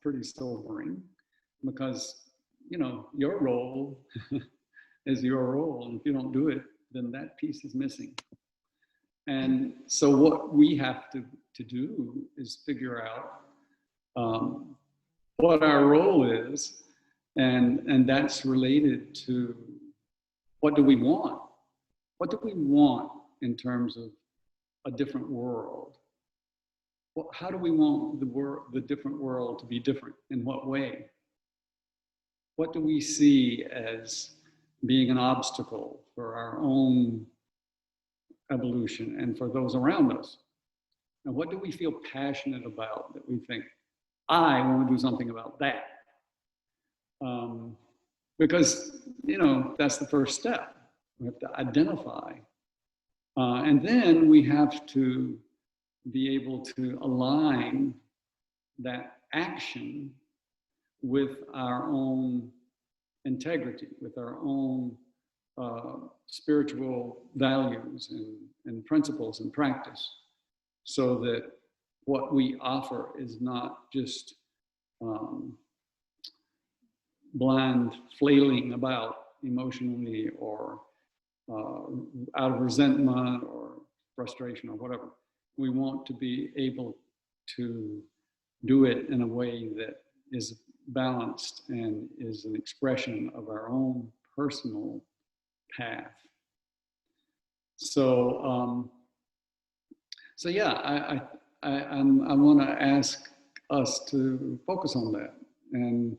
pretty sobering, because, you know, your role is your role. And if you don't do it, then that piece is missing. And so what we have to do is figure out what our role is, and that's related to what do we want? What do we want in terms of a different world? Well, how do we want the different world to be different? In what way? What do we see as being an obstacle for our own evolution and for those around us? And what do we feel passionate about that we think, I want to do something about that? Because, you know, that's the first step. We have to identify. And then we have to be able to align that action with our own integrity, with our own spiritual values and principles and practice, so that what we offer is not just blind flailing about emotionally, or out of resentment or frustration or whatever. We want to be able to do it in a way that is balanced and is an expression of our own personal path. So, so yeah, I want to ask us to focus on that and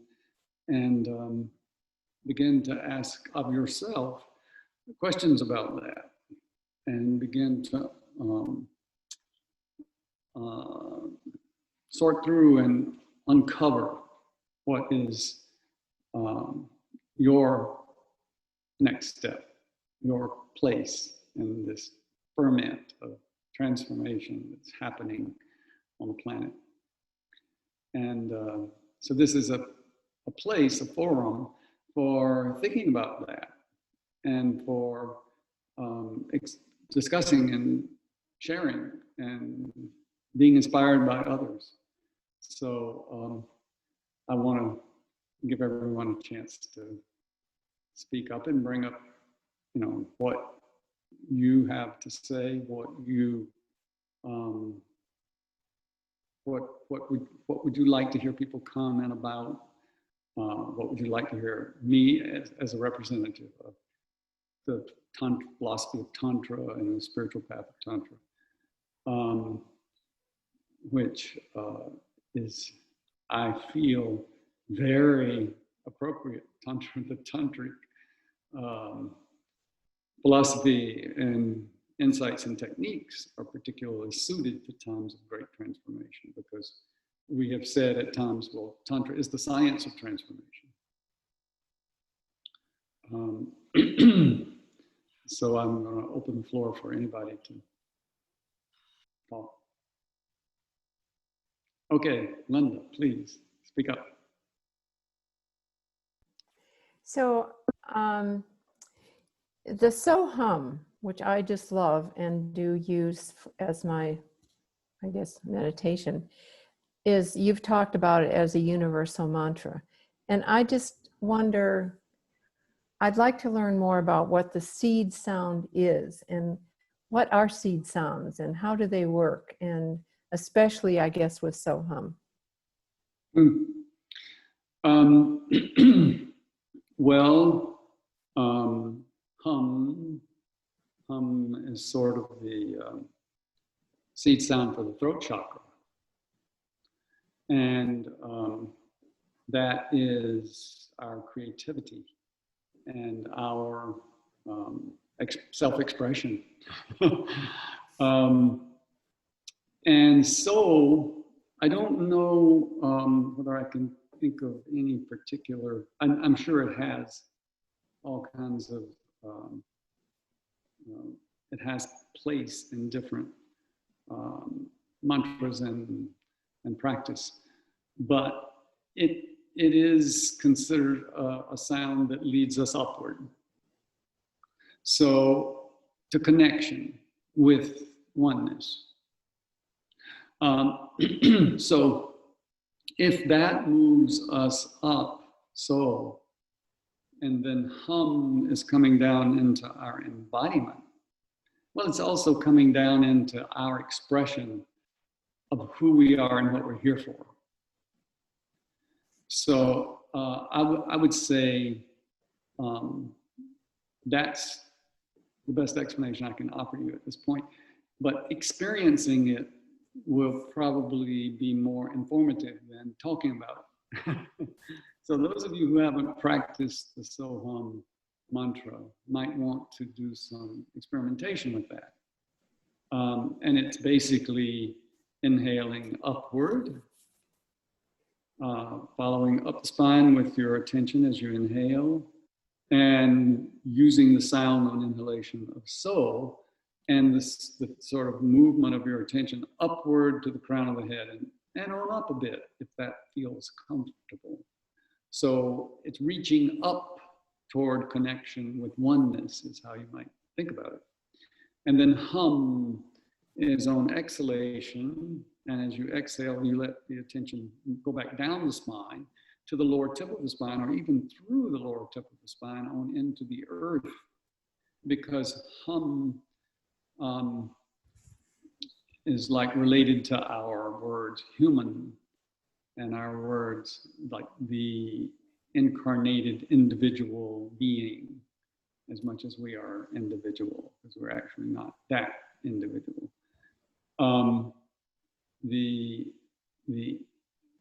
begin to ask of yourself questions about that, and begin to sort through and uncover what is your next step, your place in this ferment of transformation that's happening on the planet. And so this is a place, a forum for thinking about that, and for discussing and sharing and being inspired by others. So I want to give everyone a chance to speak up and bring up, you know, what you have to say, what you what would you like to hear people comment about? What would you like to hear me as a representative of the philosophy of Tantra and the spiritual path of Tantra, which is, I feel, very appropriate. Tantra, the tantric philosophy and insights and techniques are particularly suited to times of great transformation, because we have said at times, well, Tantra is the science of transformation. So I'm going to open the floor for anybody to talk. Okay, Linda, please speak up. So the So-Hum, which I just love and do use as my, I guess, meditation, is, you've talked about it as a universal mantra. And I just wonder, I'd like to learn more about what the seed sound is, and what are seed sounds and how do they work, and especially, I guess, with So-Hum. Well, hum is sort of the seed sound for the throat chakra. And that is our creativity and our self-expression. And so I don't know whether I can think of any particular, I'm sure it has all kinds of, it has place in different mantras and practice, but it is considered a sound that leads us upward. So to connection with oneness. So if that moves us up, so, and then hum is coming down into our embodiment, well, it's also coming down into our expression of who we are and what we're here for. So I would say that's the best explanation I can offer you at this point. But experiencing it will probably be more informative than talking about it. So those of you who haven't practiced the So-Hum mantra might want to do some experimentation with that. And it's basically inhaling upward, following up the spine with your attention as you inhale, and using the sound on inhalation of so, and the sort of movement of your attention upward to the crown of the head and on up a bit if that feels comfortable. So it's reaching up toward connection with oneness is how you might think about it. And then hum is on exhalation. And as you exhale, you let the attention go back down the spine to the lower tip of the spine, or even through the lower tip of the spine on into the earth. Because hum is like related to our words human, and our words like the incarnated individual being, as much as we are individual, because we're actually not that individual. The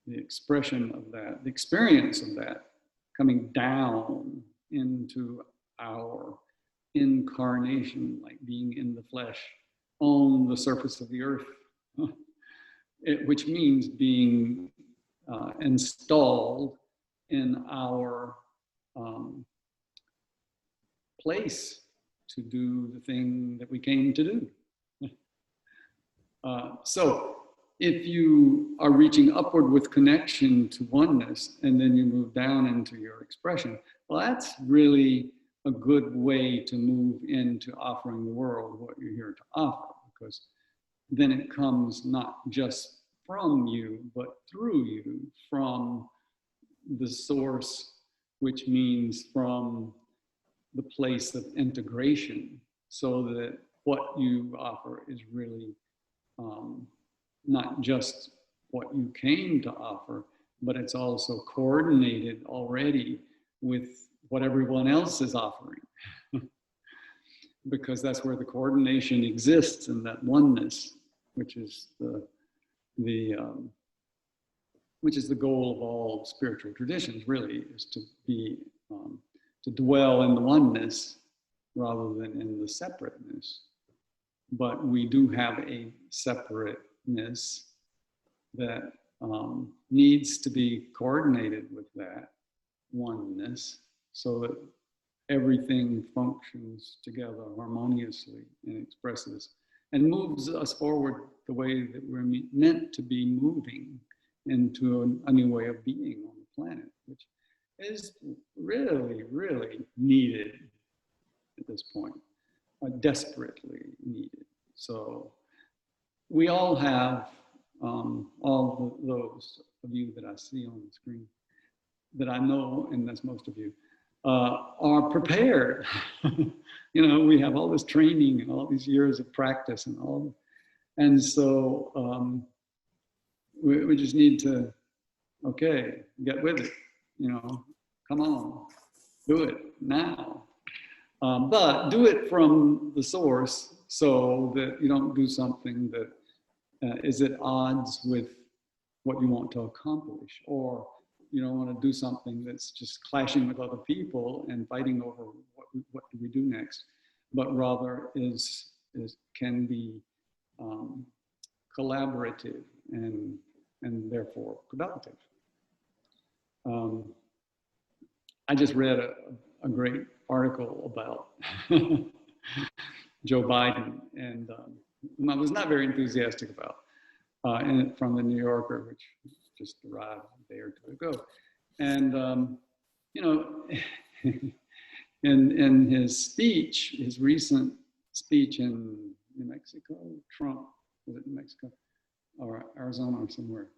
expression of that, the experience of that coming down into our incarnation, like being in the flesh on the surface of the earth, which means being installed in our place to do the thing that we came to do. So if you are reaching upward with connection to oneness, and then you move down into your expression, well, that's really a good way to move into offering the world what you're here to offer, because then it comes not just from you, but through you, from the source, which means from the place of integration, so that what you offer is really not just what you came to offer, but it's also coordinated already with what everyone else is offering. Because that's where the coordination exists, in that oneness, which is which is the goal of all spiritual traditions, really, is to be to dwell in the oneness rather than in the separateness. But we do have a separateness that needs to be coordinated with that oneness, so that everything functions together harmoniously and expresses and moves us forward the way that we're meant to be moving into a new way of being on the planet, which is really, really needed at this point, desperately needed. So we all have, all those of you that I see on the screen, that I know, and that's most of you, are prepared. You know, we have all this training and all these years of practice and all, and so we just need to, okay, get with it, you know, come on, do it now. But do it from the source, so that you don't do something that is at odds with what you want to accomplish, or you don't want to do something that's just clashing with other people and fighting over what do we do next, but rather can be collaborative and therefore productive. I just read a great article about Joe Biden, and I was not very enthusiastic about, and from the New Yorker, which just arrived a day or two ago. And, you know, in his speech, his recent speech in New Mexico, Trump, was it New Mexico or Arizona or somewhere?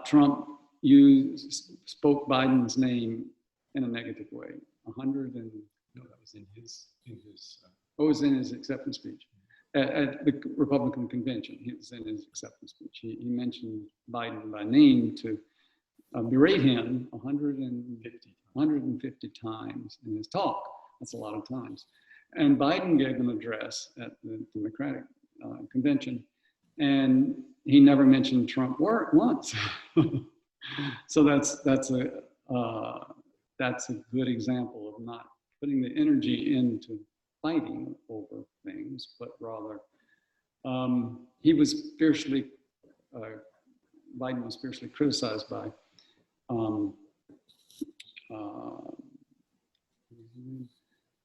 Trump you spoke Biden's name in a negative way. 100 and No, that was in his. oh, it was in his acceptance speech at the Republican convention. He was in his acceptance speech. He mentioned Biden by name to berate him 150 times in his talk. That's a lot of times. And Biden gave an address at the Democratic convention, and he never mentioned Trump once. So that's a good example of not putting the energy into fighting over things, but rather he was fiercely, Biden was fiercely criticized by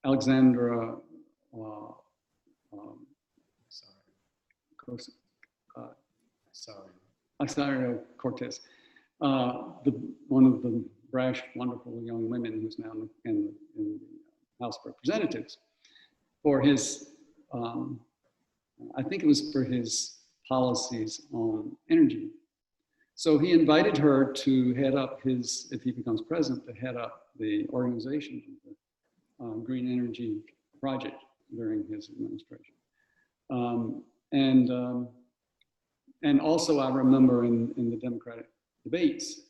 Alexandra Ocasio-Cortez, one of the brash, wonderful young women who's now in the House of Representatives, for his, I think it was for his policies on energy. So he invited her to head up his, if he becomes president, to head up the organization of the Green Energy Project during his administration. And also I remember in the Democratic debates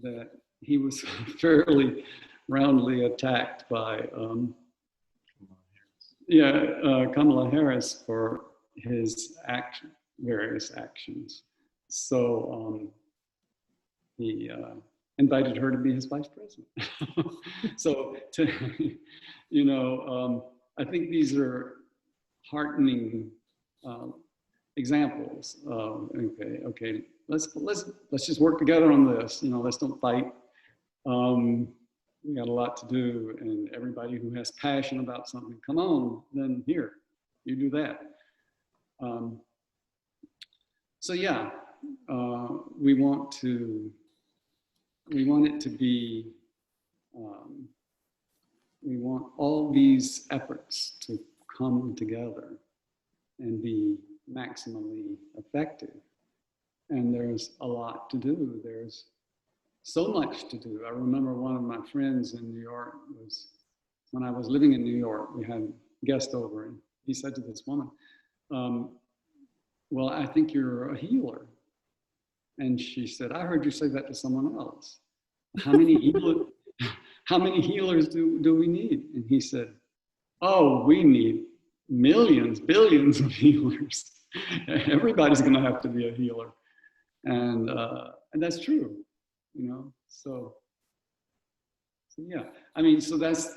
that he was fairly roundly attacked by Kamala Harris for his various actions. So he invited her to be his vice president. So, I think these are heartening examples of, okay, let's just work together on this. Let's don't fight. We got a lot to do, and everybody who has passion about something, come on, then here, you do that. So yeah, we want it to be, we want all these efforts to come together and be maximally effective. And there's a lot to do. There's so much to do. I remember one of my friends in New York was, when I was living in New York, we had a guest over, and he said to this woman, well, I think you're a healer. And she said, I heard you say that to someone else. How many healers do we need? And he said, oh, we need millions, billions of healers. Everybody's going to have to be a healer. And that's true, so yeah. I mean, so is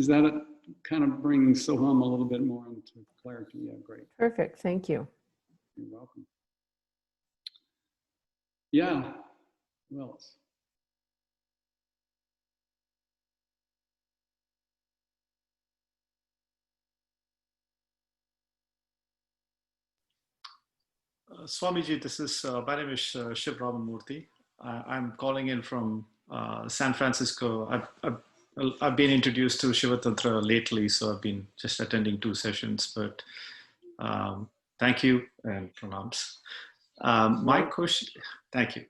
that a kind of bringing Soham a little bit more into clarity? Yeah, great. Perfect, thank you. You're welcome. Yeah, who else? Swamiji, this is, my name is Shiv Ramamurthy. I'm calling in from San Francisco. I've been introduced to Shiva Tantra lately, so I've been just attending 2 sessions, but thank you and pranams. My question, thank you.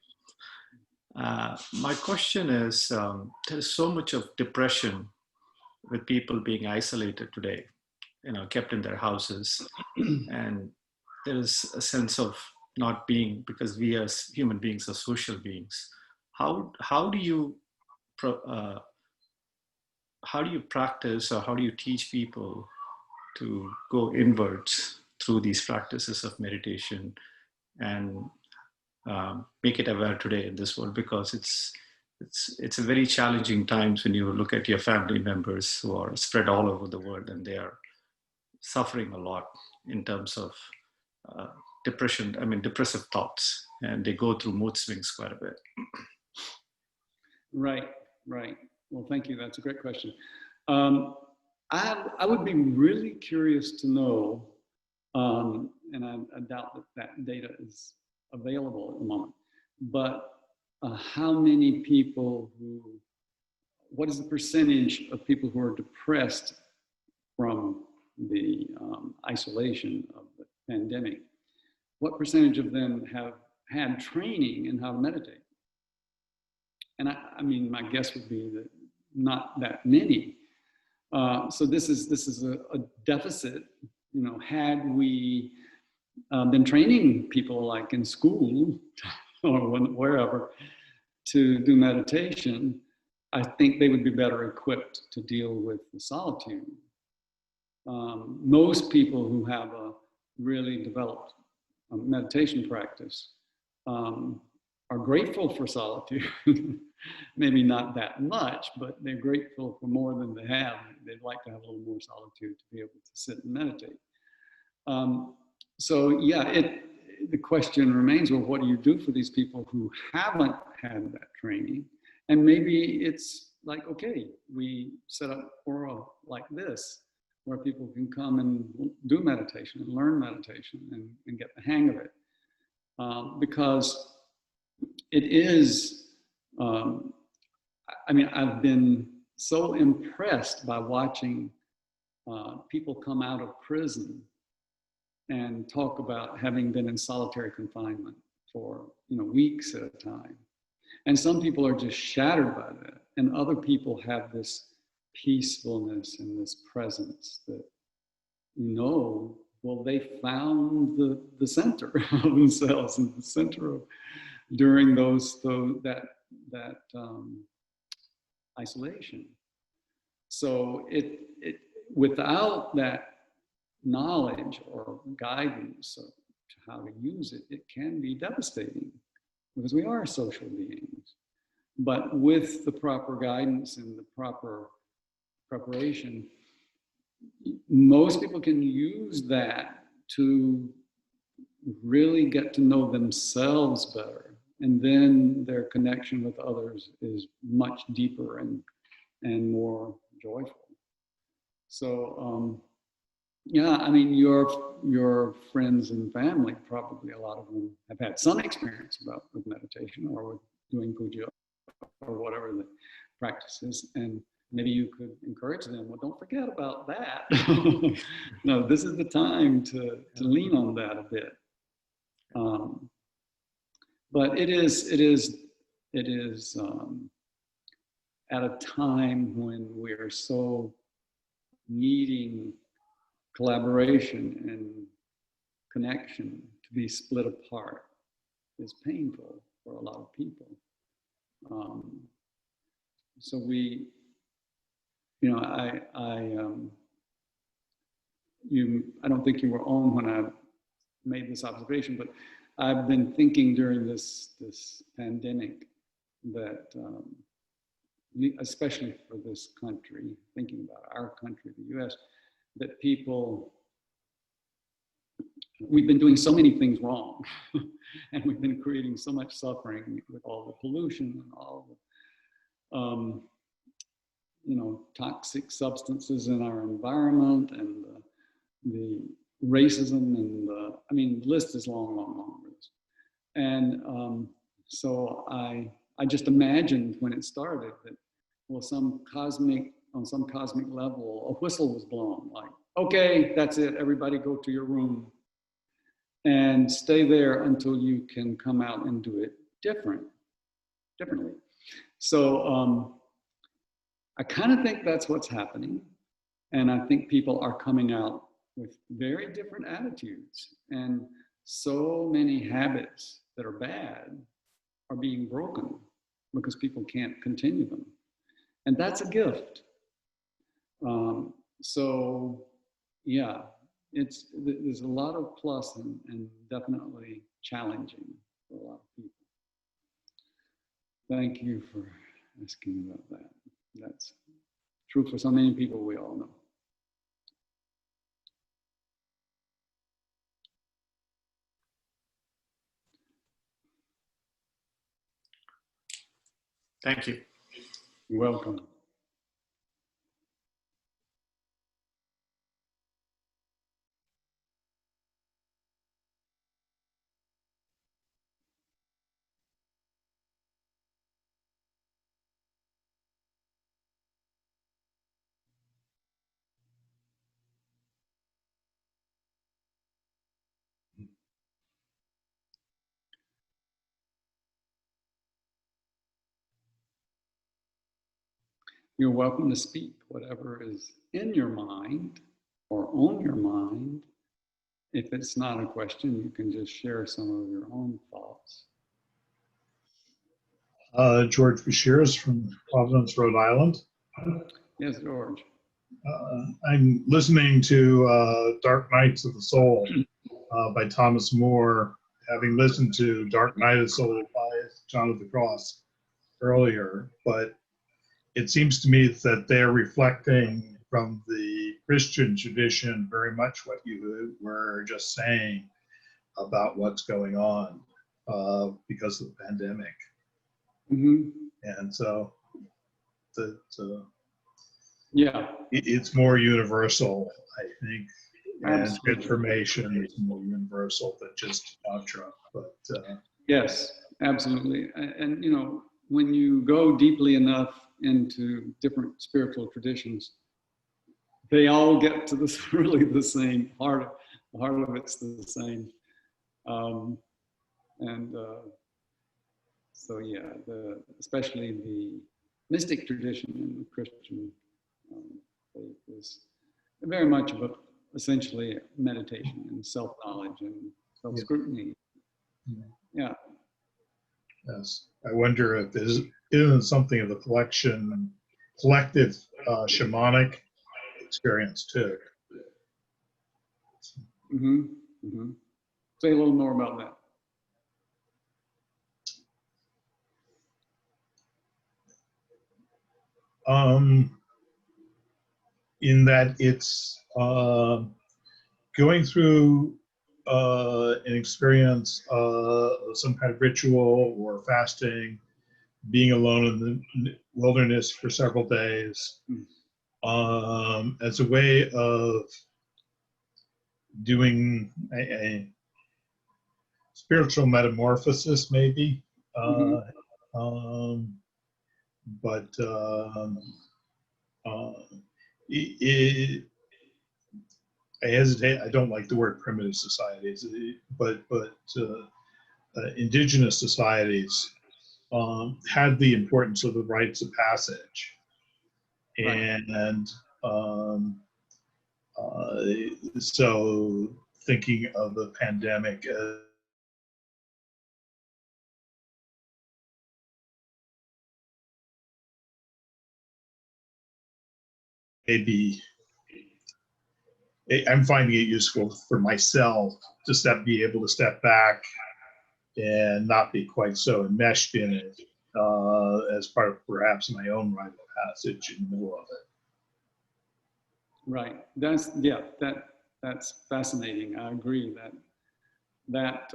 My question is, there is so much of depression with people being isolated today, kept in their houses, and there is a sense of not being, because we as human beings are social beings. How do you practice, or how do you teach people to go inwards through these practices of meditation and make it aware today in this world? Because it's a very challenging times when you look at your family members who are spread all over the world, and they are suffering a lot in terms of depressive thoughts, and they go through mood swings quite a bit. Right. Well, thank you. That's a great question. I would be really curious to know, and I doubt that data is available at the moment, but how many people what is the percentage of people who are depressed from the isolation of the pandemic? What percentage of them have had training in how to meditate? And I mean, my guess would be that not that many. So this is a deficit. You know, had we been training people like in school or wherever to do meditation, I think they would be better equipped to deal with the solitude. Most people who have a really developed meditation practice are grateful for solitude. Maybe not that much, but they're grateful for more than they have. They'd like to have a little more solitude to be able to sit and meditate. So yeah, the question remains, well, what do you do for these people who haven't had that training? And maybe it's like, okay, we set up fora like this, where people can come and do meditation and learn meditation and get the hang of it. Because it is, I mean, I've been so impressed by watching people come out of prison and talk about having been in solitary confinement for, you know, weeks at a time. And some people are just shattered by that. And other people have this peacefulness and this presence that, you know, well, they found the center of themselves and the center of during that isolation. So it without that knowledge or guidance of how to use it, it can be devastating because we are social beings. But with the proper guidance and the proper preparation, most people can use that to really get to know themselves better. And then their connection with others is much deeper and more joyful. So, yeah, I mean, your friends and family, probably a lot of them have had some experience with meditation or with doing puja or whatever the practice is. And maybe you could encourage them, well, don't forget about that. No, this is the time to lean on that a bit. But it is at a time when we're so needing collaboration and connection to be split apart is painful for a lot of people. So we, you know, I don't think you were on when I made this observation, but I've been thinking during this pandemic that, especially for this country, thinking about our country, the US, that we've been doing so many things wrong and we've been creating so much suffering with all the pollution and all the, you know, toxic substances in our environment and the racism and I mean, the list is long, long, long list. And so I just imagined when it started that, well, on some cosmic level, a whistle was blown, like, okay, that's it, everybody go to your room and stay there until you can come out and do it differently. So I kind of think that's what's happening. And I think people are coming out with very different attitudes, and so many habits that are bad are being broken because people can't continue them. And that's a gift. So yeah, there's a lot of plus and definitely challenging for a lot of people. Thank you for asking about that. That's true for so many people we all know. Thank you. You're welcome. you're welcome to speak whatever is in your mind or on your mind. If it's not a question, you can just share some of your own thoughts. George Bashir is from Providence, Rhode Island. Yes, George. I'm listening to Dark Nights of the Soul by Thomas More, having listened to Dark Night of the Soul by John of the Cross earlier, but it seems to me that they're reflecting from the Christian tradition very much what you were just saying about what's going on because of the pandemic. Mm-hmm. And so Yeah, it's more universal, I think, and absolutely. information is more universal than just Tantra. But Yes, absolutely. And you know, when you go deeply enough into different spiritual traditions, they all get to this really the same heart. The heart of it's the same. So yeah, especially the mystic tradition in the Christian faith is very much about essentially meditation and self-knowledge and self-scrutiny. Yeah. yes, I wonder if there's even something of the collective shamanic experience too. Mm-hmm. Mm-hmm. Say a little more about that. In that it's going through an experience some kind of ritual or fasting, being alone in the wilderness for several days, as a way of doing a spiritual metamorphosis, maybe. But I hesitate. I don't like the word primitive societies, but indigenous societies had the importance of the rites of passage, and so thinking of the pandemic as maybe I'm finding it useful for myself to be able to step back and not be quite so enmeshed in it as part of perhaps my own rite of passage in the middle of it. Right. That's fascinating. I agree that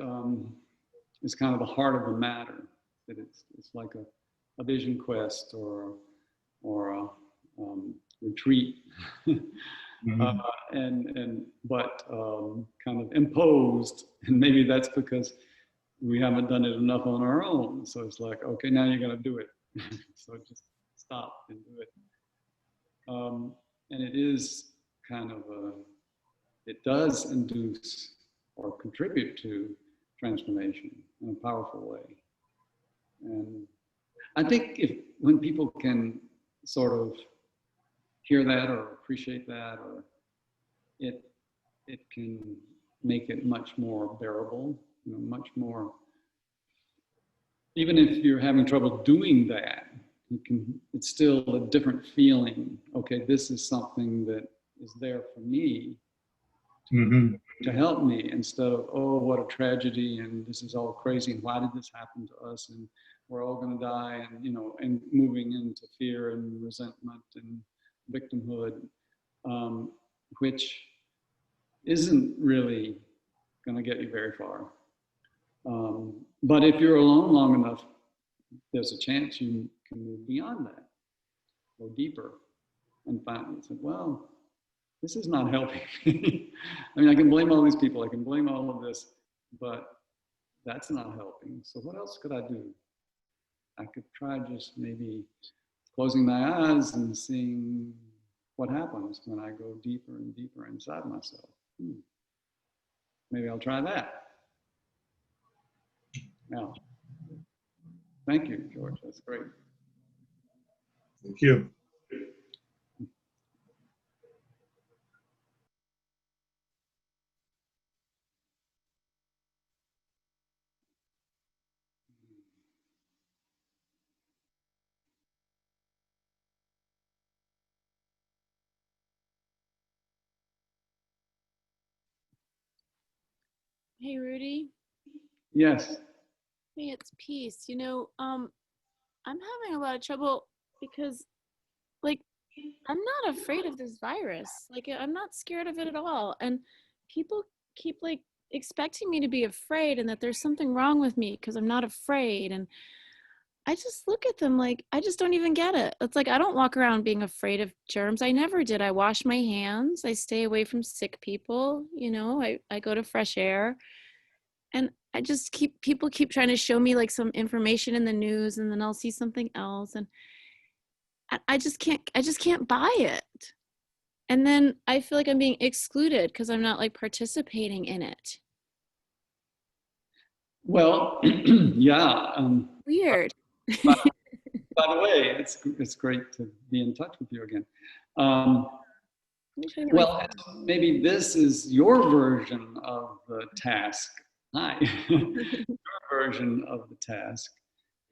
is kind of the heart of the matter. That it's like a vision quest or a retreat, but kind of imposed, and maybe that's because we haven't done it enough on our own. So it's like, okay, now you're gonna do it. So just stop and do it. And it is kind of it does induce or contribute to transformation in a powerful way. And I think when people can sort of hear that or appreciate that, or it can make it much more bearable, you know, much more. Even if you're having trouble doing that, it's still a different feeling. Okay, this is something that is there for me to help me, instead of, oh, what a tragedy, and this is all crazy, and why did this happen to us, and we're all going to die, and you know, and moving into fear and resentment and victimhood, which isn't really going to get you very far. But if you're alone long enough, there's a chance you can move beyond that, go deeper, and finally say, well, this is not helping me. I mean, I can blame all these people, I can blame all of this, but that's not helping. So what else could I do? I could try just maybe closing my eyes and seeing what happens when I go deeper and deeper inside myself. Maybe I'll try that. Now, thank you, George. That's great. Thank you. Hey, Rudy. Yes. Hey, it's Peace. I'm having a lot of trouble because, like, I'm not afraid of this virus. Like, I'm not scared of it at all. And people keep, like, expecting me to be afraid and that there's something wrong with me because I'm not afraid. And I just look at them like, I just don't even get it. It's like, I don't walk around being afraid of germs. I never did. I wash my hands. I stay away from sick people. I go to fresh air. And I just people keep trying to show me like some information in the news, and then I'll see something else, and I just can't buy it. And then I feel like I'm being excluded because I'm not like participating in it. Well, yeah. Weird. By, by the way, it's great to be in touch with you again. Let me try to get Well, maybe this is your version of the task. Hi. Your version of the task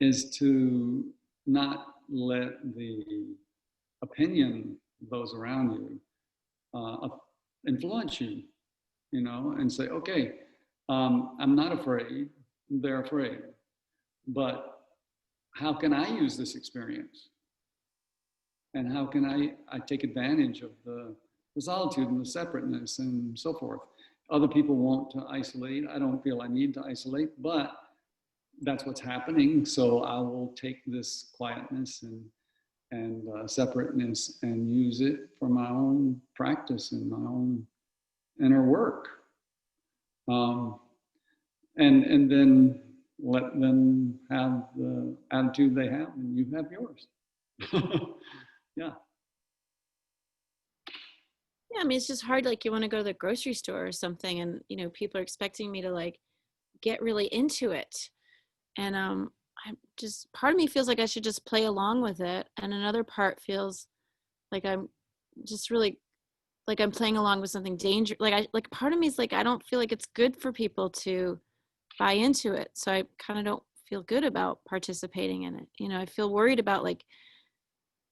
is to not let the opinion of those around you influence you, and say, okay, I'm not afraid, they're afraid. But how can I use this experience? And how can I take advantage of the solitude and the separateness and so forth? Other people want to isolate. I don't feel I need to isolate, but that's what's happening. So I will take this quietness and separateness and use it for my own practice and my own inner work. And then let them have the attitude they have, and you have yours. Yeah. Yeah, I mean, it's just hard. Like, you want to go to the grocery store or something, and people are expecting me to like get really into it, and I'm just, part of me feels like I should just play along with it, and another part feels like I'm just really, like I'm playing along with something dangerous. Like part of me is like, I don't feel like it's good for people to buy into it, so I kind of don't feel good about participating in it. I feel worried about like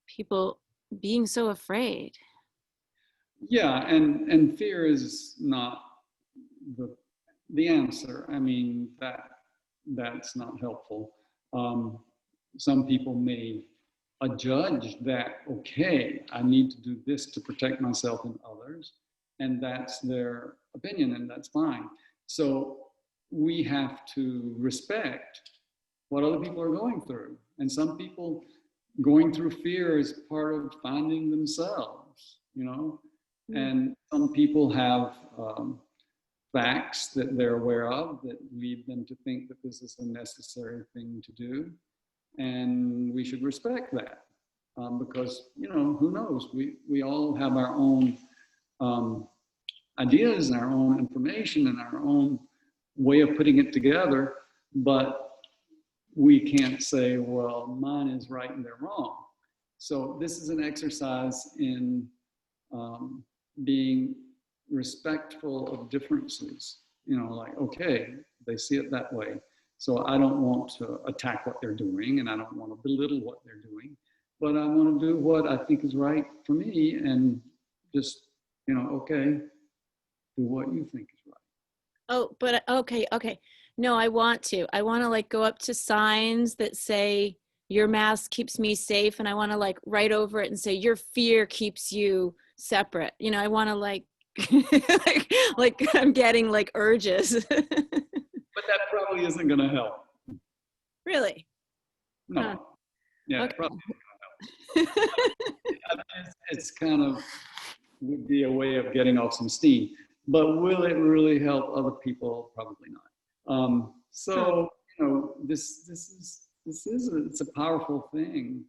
people being so afraid. Yeah, and fear is not the answer. I mean, that's not helpful. Some people may adjudge that, okay, I need to do this to protect myself and others, and that's their opinion, and that's fine. So we have to respect what other people are going through. And some people going through fear is part of finding themselves, and some people have facts that they're aware of that lead them to think that this is a necessary thing to do. And we should respect that, because, who knows? We all have our own ideas and our own information and our own way of putting it together, but we can't say, well, mine is right and they're wrong. So this is an exercise in being respectful of differences. Like, okay, they see it that way, so I don't want to attack what they're doing, and I don't want to belittle what they're doing, but I want to do what I think is right for me, and just, okay, do what you think is right. Oh, but okay. No, I want to like go up to signs that say your mask keeps me safe, and I want to like write over it and say your fear keeps you separate. I want to like like I'm getting like urges. But that probably isn't going to help. Really? No. Huh. Yeah, Okay. probably isn't going to help. It's kind of would be a way of getting off some steam. But will it really help other people? Probably not. So this is it's a powerful thing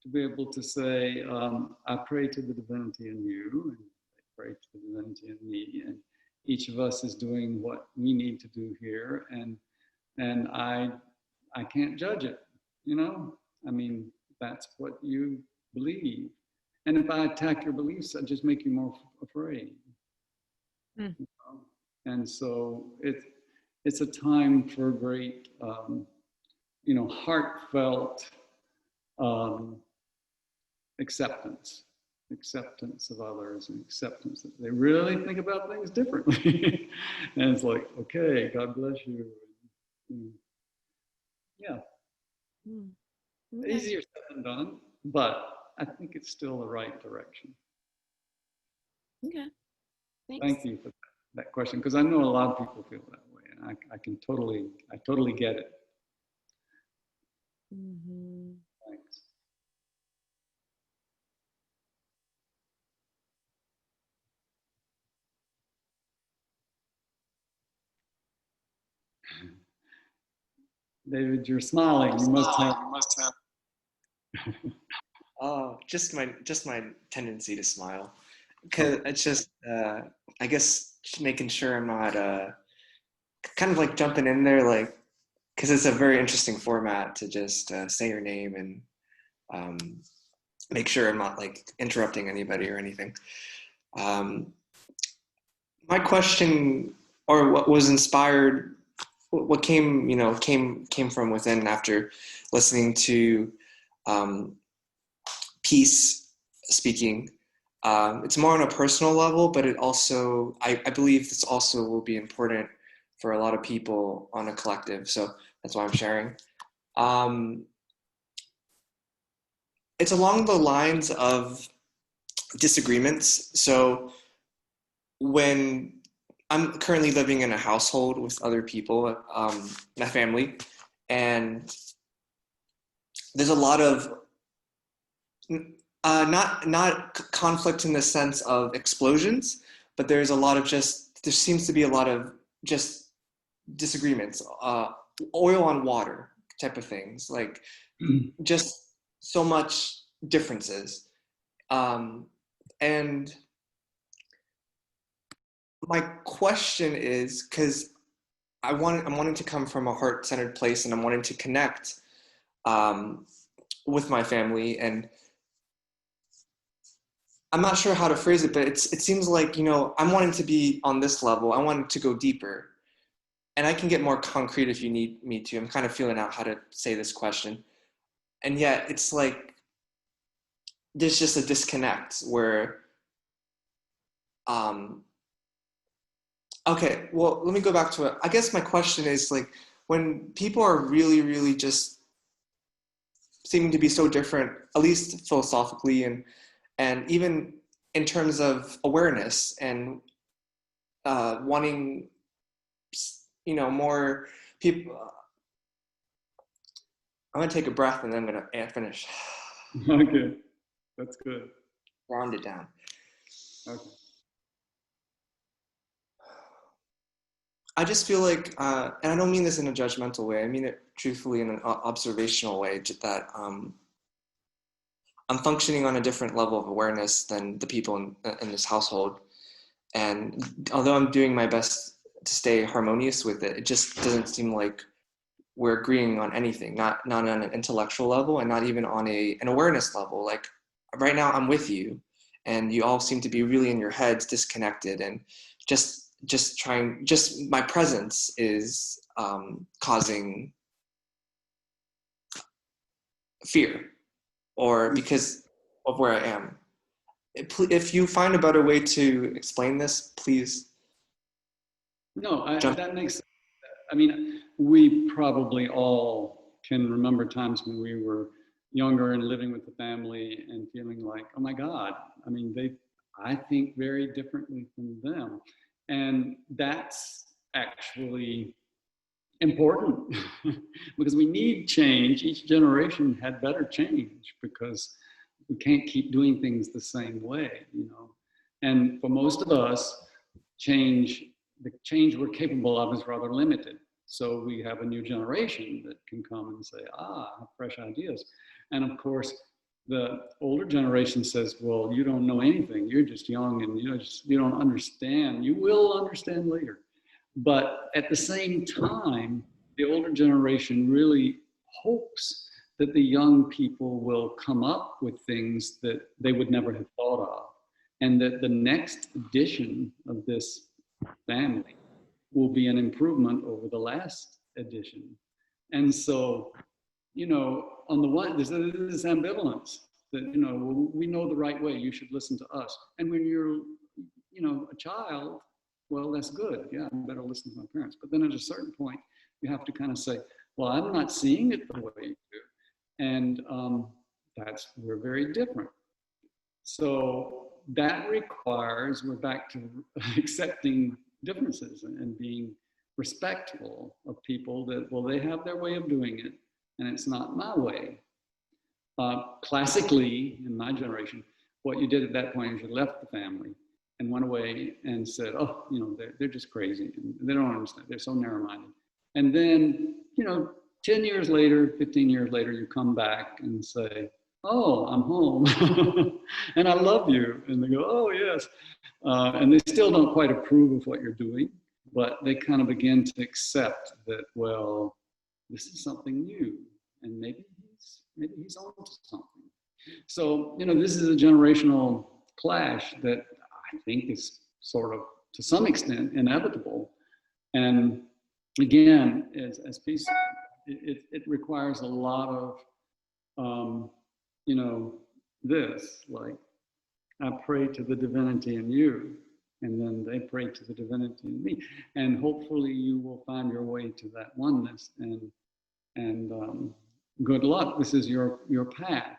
to be able to say, I pray to the divinity in you, and I pray to the divinity in me, and each of us is doing what we need to do here, and I can't judge it. I mean, that's what you believe, and if I attack your beliefs, I just make you more afraid. Mm. And so it's a time for great, heartfelt acceptance acceptance of others and acceptance that they really think about things differently. And it's like, okay, God bless you. Yeah, Mm. Okay. easier said than done, but I think it's still the right direction. Okay. Thanks. Thank you for that question, because I know a lot of people feel that way, and I totally get it. Mm-hmm. Thanks. David, you're smiling. You must have. Oh, just my tendency to smile, because it's just I guess just making sure I'm not kind of like jumping in there, like, because it's a very interesting format to just say your name and make sure I'm not like interrupting anybody or anything. My question, or what was inspired, what came from within after listening to Peace speaking. It's more on a personal level, but it also, I believe this also will be important for a lot of people on a collective. So that's why I'm sharing. It's along the lines of disagreements. So when I'm currently living in a household with other people, my family, and there's a lot of not conflict in the sense of explosions, but there's a lot of there seems to be a lot of just disagreements, oil on water type of things, like just so much differences. And my question is, because I'm wanting to come from a heart-centered place, and I'm wanting to connect with my family, and I'm not sure how to phrase it, but it seems like, I'm wanting to be on this level. I want to go deeper, and I can get more concrete if you need me to. I'm kind of feeling out how to say this question. And yet it's like, there's just a disconnect where, okay, well, let me go back to it. I guess my question is, like, when people are really, really just seeming to be so different, at least philosophically, and even in terms of awareness and wanting, more people. I'm gonna take a breath and then I'm gonna finish. Okay, that's good. Round it down. Okay. I just feel like, and I don't mean this in a judgmental way, I mean it truthfully in an observational way, that I'm functioning on a different level of awareness than the people in this household. And although I'm doing my best to stay harmonious with it, it just doesn't seem like we're agreeing on anything, not on an intellectual level, and not even on an awareness level. Like right now I'm with you, and you all seem to be really in your heads, disconnected, and just my presence is causing fear, or because of where I am. If you find a better way to explain this, please. No, that makes sense. I mean, we probably all can remember times when we were younger and living with the family and feeling like, oh my God, I mean, I think very differently from them. And that's actually important because we need change. Each generation had better change because we can't keep doing things the same way, And for most of us, the change we're capable of is rather limited. So we have a new generation that can come and say, fresh ideas. And of course, the older generation says, well, you don't know anything. You're just young and you don't understand. You will understand later. But at the same time, the older generation really hopes that the young people will come up with things that they would never have thought of. And that the next edition of this family will be an improvement over the last edition. And so, on the one, there's this ambivalence. that, you know, well, we know the right way, you should listen to us. And when you're, you know, a child, well, that's good. Yeah, I better listen to my parents. But then at a certain point, you have to kind of say, well, I'm not seeing it the way you do. And we're very different. So that requires, we're back to accepting differences and being respectful of people that, well, they have their way of doing it, and it's not my way. Classically, in my generation, what you did at that point is you left the family and went away and said, oh, you know, they're just crazy. And they don't understand. They're so narrow-minded. And then, you know, 10 years later, 15 years later, you come back and say, oh, I'm home. And I love you. And they go, oh, yes. And they still don't quite approve of what you're doing, but they kind of begin to accept that, well, this is something new. And maybe he's on to something. So, you know, this is a generational clash that I think is sort of, to some extent, inevitable. And again, as Pete said, it requires a lot of, you know, this, like, I pray to the divinity in you, and then they pray to the divinity in me. And hopefully you will find your way to that oneness, and good luck. This is your path.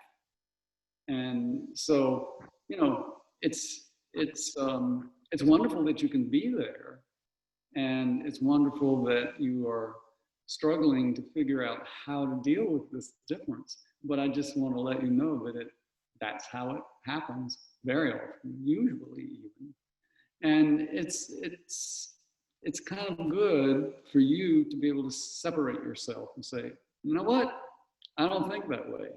And so, you know, it's wonderful that you can be there, and it's wonderful that you are struggling to figure out how to deal with this difference. But I just want to let you know that that's how it happens very often, usually even. And it's kind of good for you to be able to separate yourself and say, you know what, I don't think that way.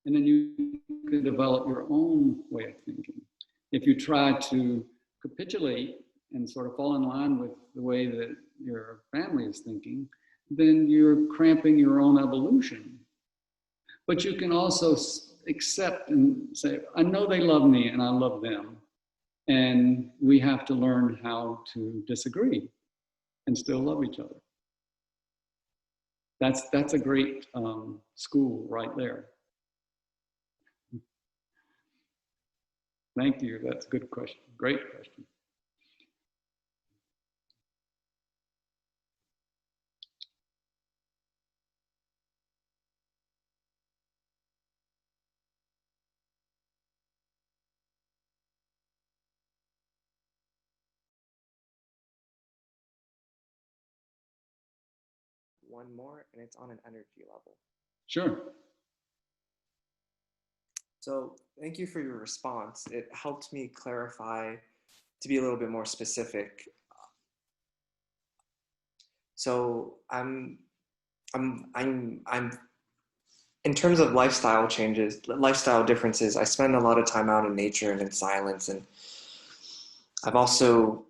And then you can develop your own way of thinking. If you try to capitulate and sort of fall in line with the way that your family is thinking, then you're cramping your own evolution. But you can also accept and say, I know they love me and I love them. And we have to learn how to disagree and still love each other. That's a great school right there. Thank you. That's a good question. Great question. One more, and it's on an energy level. Sure. So thank you for your response. It helped me clarify, to be a little bit more specific. So I'm in terms of lifestyle changes, lifestyle differences, I spend a lot of time out in nature and in silence. And I've also,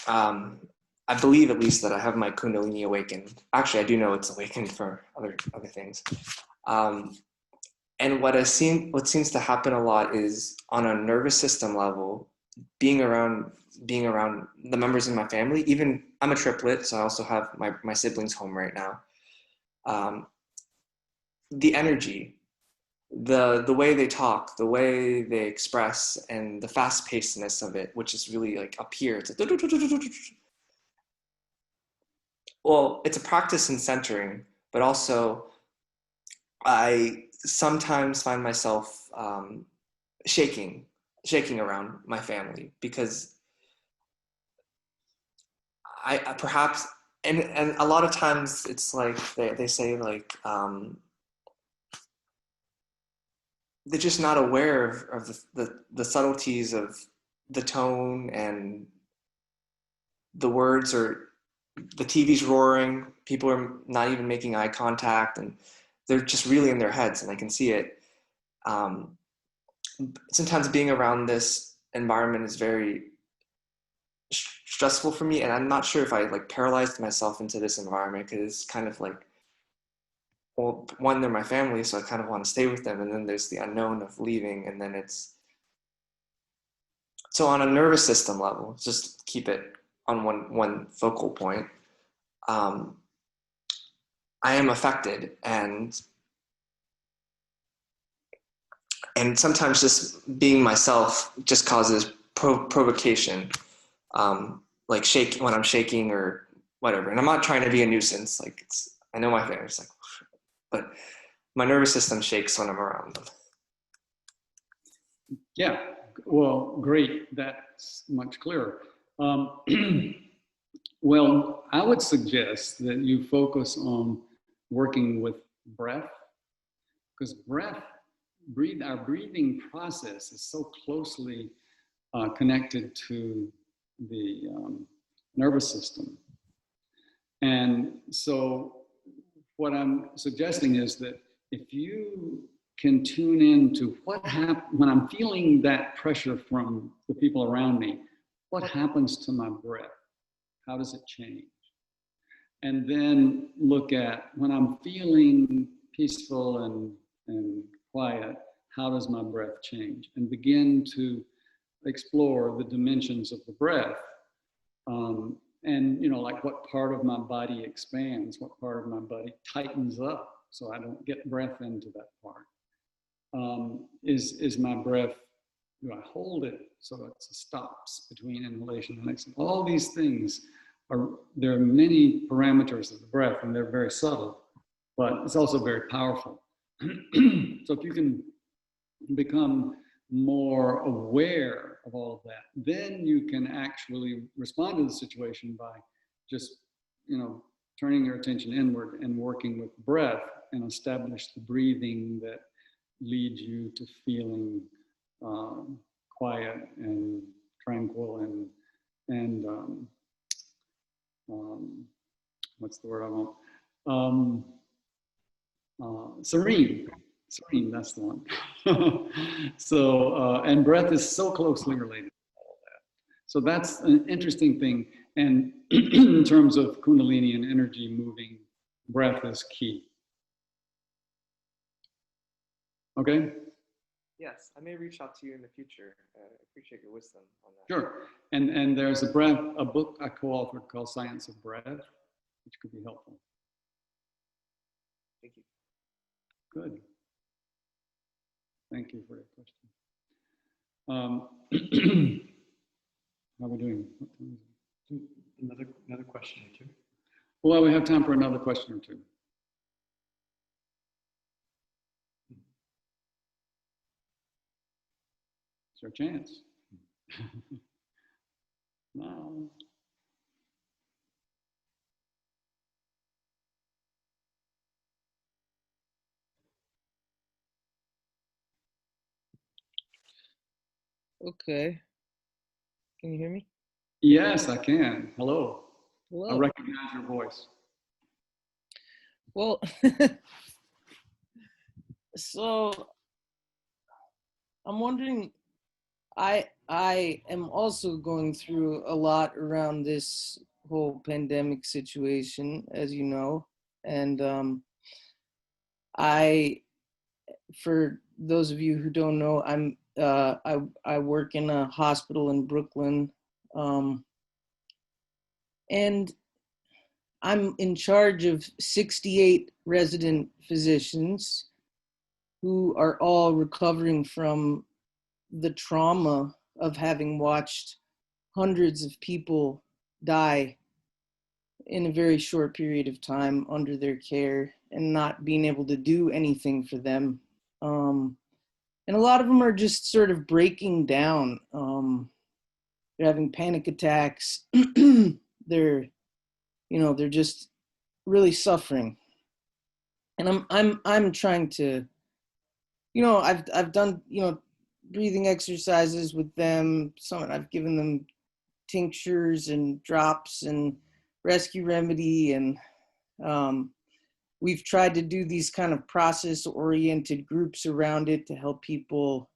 I believe at least that I have my Kundalini awakened. Actually, I do know it's awakened for other things. And what seems to happen a lot is on a nervous system level, being around the members in my family. Even I'm a triplet, so I also have my siblings home right now. The energy, the way they talk, the way they express, and the fast-pacedness of it, which is really like up here. It's like, well, it's a practice in centering, but also I sometimes find myself shaking around my family, because I perhaps, and a lot of times it's like they say like they're just not aware of the subtleties of the tone and the words, or the TV's roaring, people are not even making eye contact, and they're just really in their heads, and I can see it. Sometimes being around this environment is very stressful for me, and I'm not sure if I like paralyzed myself into this environment, because it's kind of like, well, one, they're my family, so I kind of want to stay with them, and then there's the unknown of leaving, and then it's, so on a nervous system level, just keep it on one focal point. I am affected, and and sometimes just being myself just causes provocation, like shaking when I'm shaking or whatever. And I'm not trying to be a nuisance. Like I know my family's like, but my nervous system shakes when I'm around them. Yeah, well, great. That's much clearer. Well, I would suggest that you focus on working with breath, because our breathing process is so closely connected to the nervous system. And so what I'm suggesting is that if you can tune in to what happens when I'm feeling that pressure from the people around me, what happens to my breath? How does it change? And then look at when I'm feeling peaceful and quiet, how does my breath change? And begin to explore the dimensions of the breath. And, you know, like what part of my body expands, what part of my body tightens up so I don't get breath into that part. Is my breath, do I hold it so it stops between inhalation and exhalation? All these things there are many parameters of the breath, and they're very subtle, but it's also very powerful. So if you can become more aware of all of that, then you can actually respond to the situation by just, you know, turning your attention inward and working with breath and establish the breathing that leads you to feeling quiet and tranquil and what's the word I want? Serene. Serene, that's the one. So, and breath is so closely related to all of that. So that's an interesting thing. And in terms of Kundalini and energy moving, breath is key. Okay? Yes, I may reach out to you in the future. I appreciate your wisdom on that. Sure. And there's a book I co-authored called Science of Breath, which could be helpful. Thank you. Good. Thank you for your question. How are we doing? What time is it? Another question or two. Well, we have time for another question or two. It's your chance. No. Okay. Can you hear me? Yes, I can. Hello. Hello. I recognize your voice. Well, so I'm wondering, I am also going through a lot around this whole pandemic situation, as you know, and for those of you who don't know, I work in a hospital in Brooklyn, and I'm in charge of 68 resident physicians who are all recovering from the trauma of having watched hundreds of people die in a very short period of time under their care and not being able to do anything for them. And a lot of them are just sort of breaking down. They're having panic attacks. They're just really suffering. And I'm trying to, I've done, breathing exercises with them. I've given them tinctures and drops and rescue remedy, and we've tried to do these kind of process-oriented groups around it to help people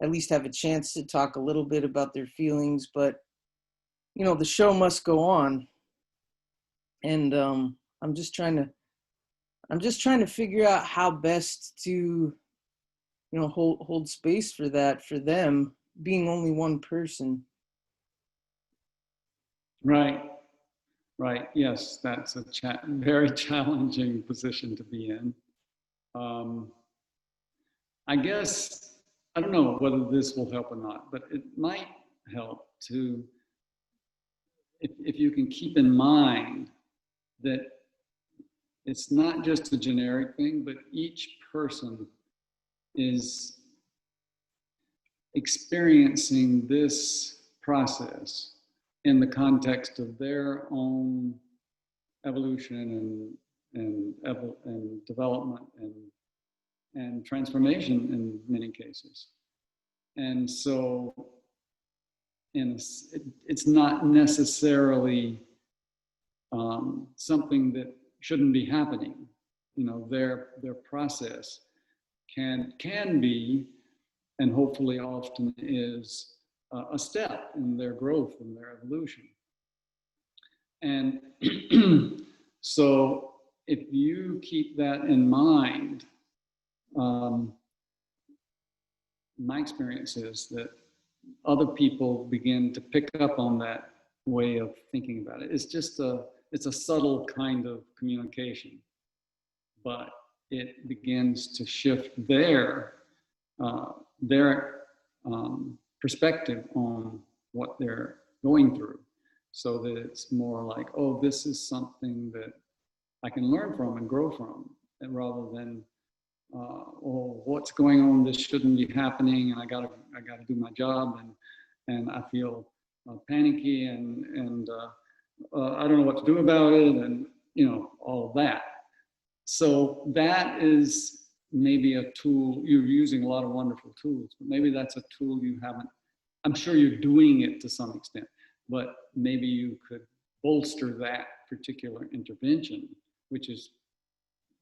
at least have a chance to talk a little bit about their feelings. But the show must go on, and I'm just trying to figure out how best to hold space for that, for them being only one person. Right. Yes, that's a very challenging position to be in. I guess, I don't know whether this will help or not, but it might help to, if you can keep in mind that it's not just a generic thing, but each person is experiencing this process in the context of their own evolution and development and transformation in many cases. And so it's not necessarily something that shouldn't be happening. You know, their process can be, and hopefully often is, a step in their growth and their evolution. And so if you keep that in mind, my experience is that other people begin to pick up on that way of thinking about it. It's a subtle kind of communication, but it begins to shift their perspective on what they're going through, so that it's more like, oh, this is something that I can learn from and grow from, and rather than, oh, what's going on? This shouldn't be happening, and I gotta do my job, and I feel panicky, and I don't know what to do about it, and you know, all of that. So that is maybe a tool. You're using a lot of wonderful tools, but maybe that's a tool you haven't. I'm sure you're doing it to some extent, but maybe you could bolster that particular intervention, which is,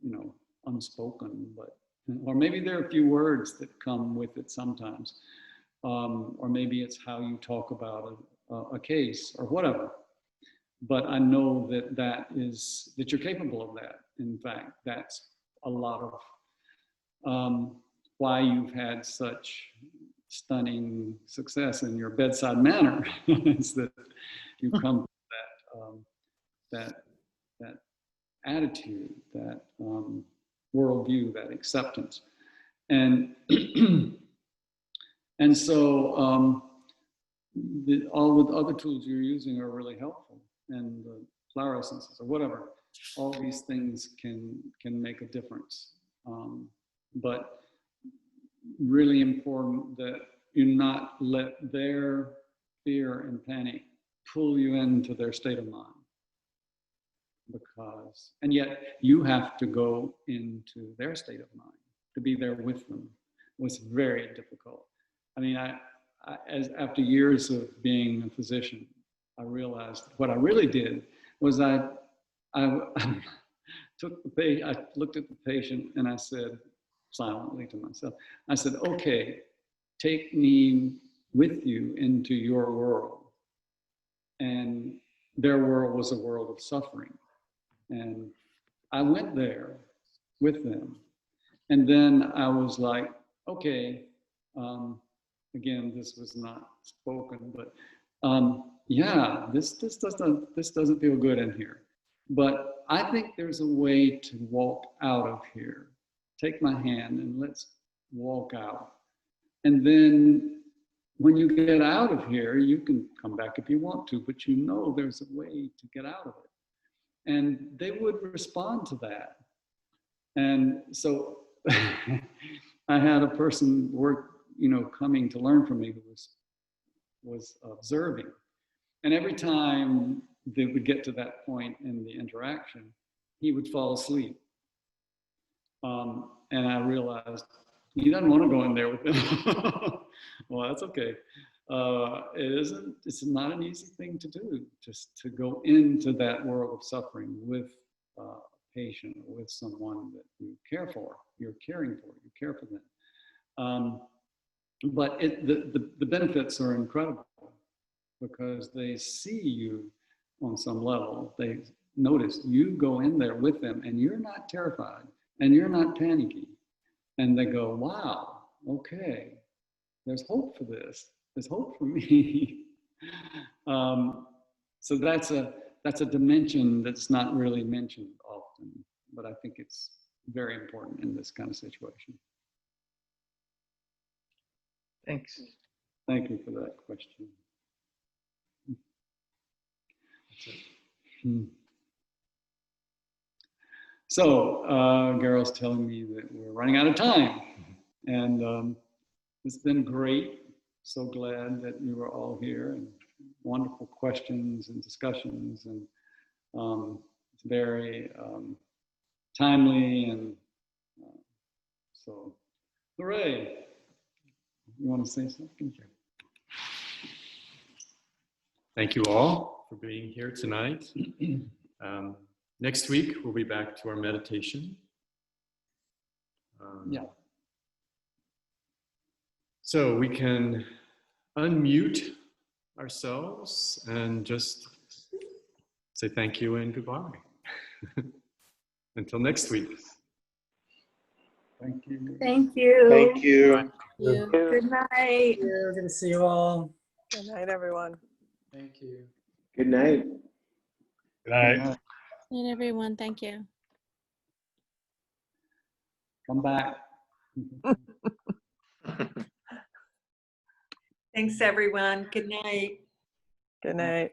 you know, unspoken, but, or maybe there are a few words that come with it sometimes, or maybe it's how you talk about a case or whatever. But I know that you're capable of that. In fact, that's a lot of why you've had such stunning success in your bedside manner, is that you come to that attitude, that worldview, that acceptance, and and so all the other tools you're using are really helpful, and the flower essences or whatever. All these things can make a difference, but really important that you not let their fear and panic pull you into their state of mind. Because, and yet you have to go into their state of mind to be there with them. It was very difficult. I mean, after years of being a physician, I realized what I really did was I looked at the patient and I said silently to myself, I said, okay, take me with you into your world. And their world was a world of suffering. And I went there with them. And then I was like, okay, again, this was not spoken, but yeah, this doesn't feel good in here. But I think there's a way to walk out of here. Take my hand and let's walk out. And then when you get out of here, you can come back if you want to, but you know there's a way to get out of it. And they would respond to that. And so I had a person coming to learn from me who was observing. And every time they would get to that point in the interaction, he would fall asleep. And I realized he doesn't want to go in there with them. Well, that's okay. It's not an easy thing to do, just to go into that world of suffering with a patient or with someone that you care for, you're caring for, you care for them. But the benefits are incredible because they see you on some level. They notice you go in there with them and you're not terrified and you're not panicky. And they go, wow, okay, there's hope for this. There's hope for me. So that's a dimension that's not really mentioned often, but I think it's very important in this kind of situation. Thanks. Thank you for that question. So, Garrel's telling me that we're running out of time. And it's been great. So glad that you were all here, and wonderful questions and discussions. And it's very timely. And so, hooray. You want to say something? Thank you all for being here tonight. Next week, we'll be back to our meditation. Yeah. So we can unmute ourselves and just say thank you and goodbye. Until next week. Thank you. Thank you. Thank you. Good night. Good to see you all. Good night, everyone. Thank you. Good night. Good night. Good night, everyone. Thank you. Come back. Thanks, everyone. Good night. Good night.